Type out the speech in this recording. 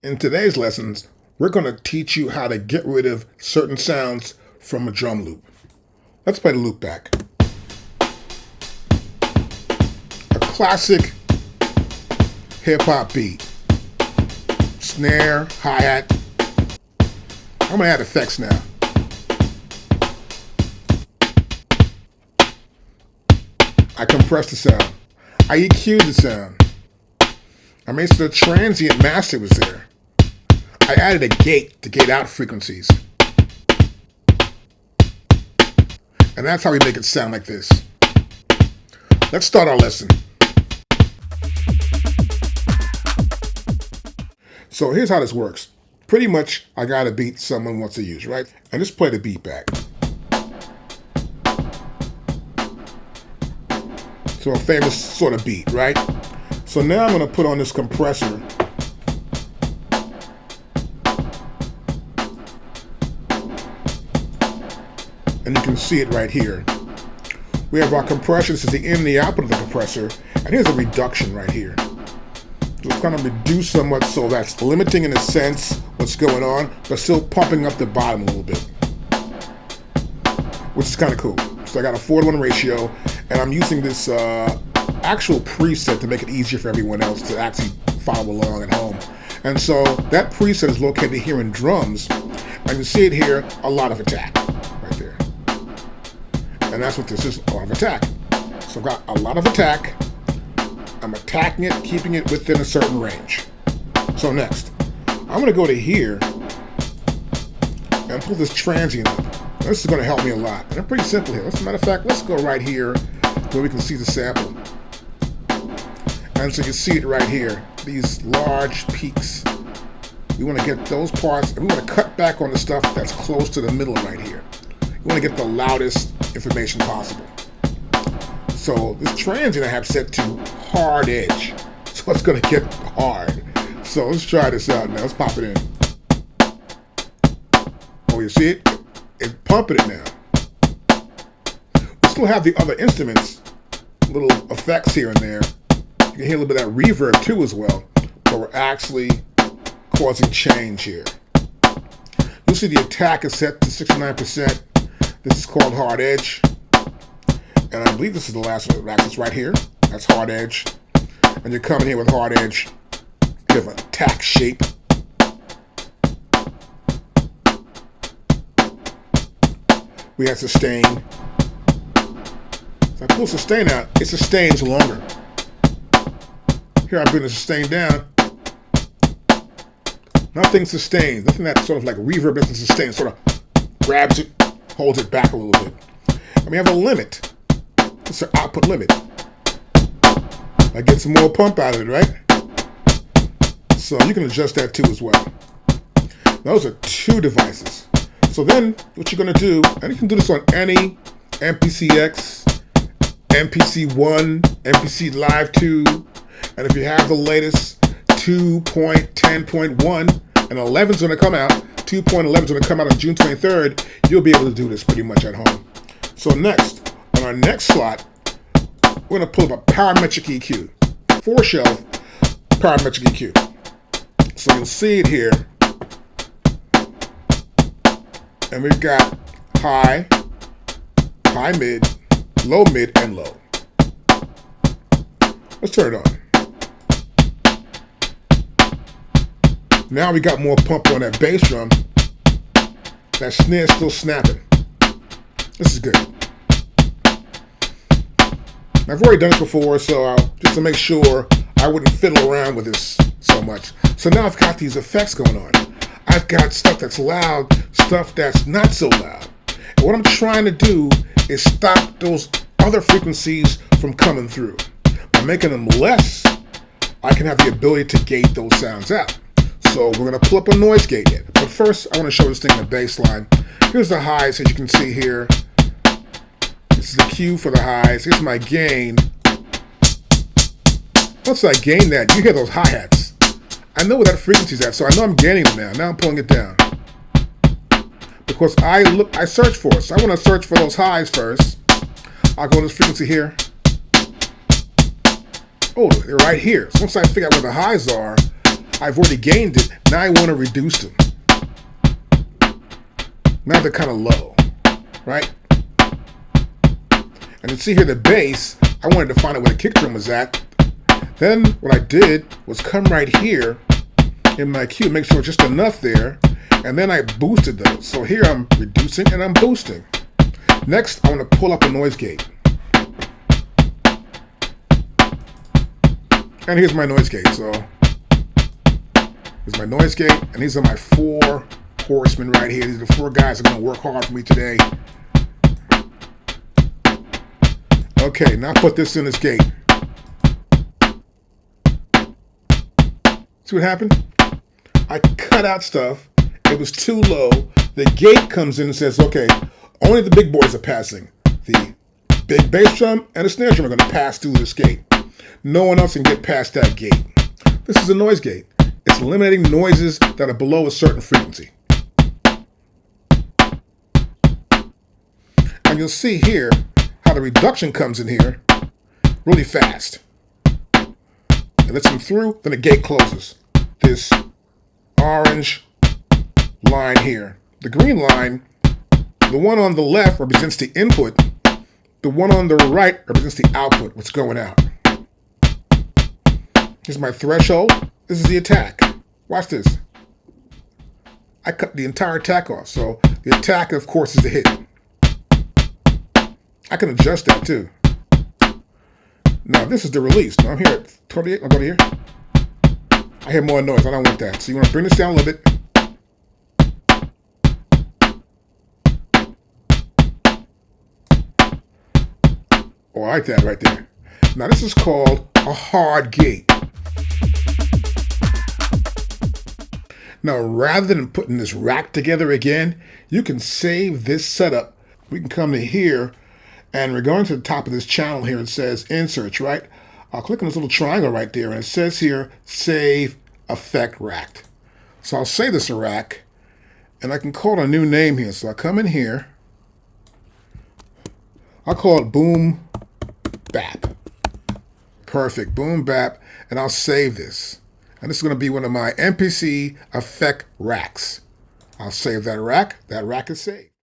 In today's lessons, we're going to teach you how to get rid of certain sounds from a drum loop. Let's play the loop back. A classic hip-hop beat. Snare, hi-hat. I'm going to add effects now. I compressed the sound. I EQ'd the sound. I made sure the transient master was there. I added a gate to gate out frequencies. And that's how we make it sound like this. Let's start our lesson. So here's how this works. Pretty much, I got a beat someone wants to use, right? And just play the beat back. So a famous sort of beat, right? So now I'm going to put on this compressor. And you can see it right here. We have our compression. This is the in and the output of the compressor. And here's a reduction right here. So it's kind of reduced somewhat, so that's limiting in a sense what's going on, but still pumping up the bottom a little bit, which is kind of cool. So I got a 4:1 ratio, and I'm using this actual preset to make it easier for everyone else to actually follow along at home. And so that preset is located here in drums, and you see it here, a lot of attack right there. And that's what this is, a lot of attack. So I've got a lot of attack. I'm attacking it, keeping it within a certain range. So next, I'm going to go to here and pull this transient up. This is going to help me a lot. And it's pretty simple here. As a matter of fact, let's go right here where we can see the sample. And so you see it right here, these large peaks. We want to get those parts, and we want to cut back on the stuff that's close to the middle right here. We want to get the loudest information possible. So this transient I have set to hard edge. So it's going to get hard. So let's try this out now. Let's pop it in. Oh, you see it? It's pumping it now. We still have the other instruments, little effects here and there. You can hear a little bit of that reverb too as well, but we're actually causing change here. You'll see the attack is set to 69%. This is called hard edge. And I believe this is the last one. It's right here. That's hard edge. And you're coming here with hard edge. You have an attack shape. We have sustain. So I pull sustain out, it sustains longer. Here I bring the sustain down. Nothing sustains. Nothing that sort of like reverb doesn't sustain. Sort of grabs it, holds it back a little bit. And we have a limit. It's an output limit. I get some more pump out of it, right? So you can adjust that too as well. Those are two devices. So then what you're going to do, and you can do this on any MPCX, MPC ONE, MPC Live 2, and if you have the latest 2.10.1, and 11's going to come out, 2.11's going to come out on June 23rd, you'll be able to do this pretty much at home. So next, on our next slot, we're going to pull up a Parametric EQ, 4-shelf Parametric EQ. So you'll see it here. And we've got high, high mid, and low. Let's turn it on. Now we got more pump on that bass drum. That snare's still snapping. This is good. I've already done it before, so just to make sure I wouldn't fiddle around with this so much. So now I've got these effects going on. I've got stuff that's loud, stuff that's not so loud. And what I'm trying to do is stop those other frequencies from coming through. By making them less, I can have the ability to gate those sounds out. So we're going to pull up a noise gate yet. But first, I want to show this thing in the bass line. Here's the highs, as you can see here. This is the cue for the highs. Here's my gain. Once I gain that, you hear those hi-hats. I know where that frequency's at, so I know I'm gaining them now. Now I'm pulling it down. Because I search for it. So I want to search for those highs first. I'll go to this frequency here. Oh, they're right here. So once I figure out where the highs are, I've already gained it. Now I want to reduce them. Now they're kind of low, right? And you see here the bass, I wanted to find out where the kick drum was at. Then what I did was come right here in my cue, make sure it's just enough there, and then I boosted those. So here I'm reducing and I'm boosting. Next, I want to pull up a noise gate. And here's my noise gate. So here's my noise gate, and these are my 4 horsemen right here. These are the 4 guys that are going to work hard for me today. Okay, now put this in this gate. See what happened? I cut out stuff. It was too low. The gate comes in and says, okay, only the big boys are passing. The big bass drum and the snare drum are going to pass through this gate. No one else can get past that gate. This is a noise gate. It's eliminating noises that are below a certain frequency. And you'll see here how the reduction comes in here really fast. It lets them through, then the gate closes. This orange line here. The green line, the one on the left represents the input. The one on the right represents the output, what's going out. Here's my threshold. This is the attack. Watch this. I cut the entire attack off. So the attack, of course, is the hit. I can adjust that too. Now this is the release. Now I'm here at 28. I'll go to here. I hear more noise. I don't want that. So you want to bring this down a little bit. Oh, I like that right there. Now this is called a hard gate. Now rather than putting this rack together again, you can save this setup. We can come to here, and we're going to the top of this channel here. It says inserts, right? I'll click on this little triangle right there, and it says here, save effect rack. So I'll save this a rack, and I can call it a new name here. So I come in here. I'll call it Boom Bap. Perfect, Boom Bap, and I'll save this. And this is going to be one of my MPC effect racks. I'll save that rack. That rack is saved.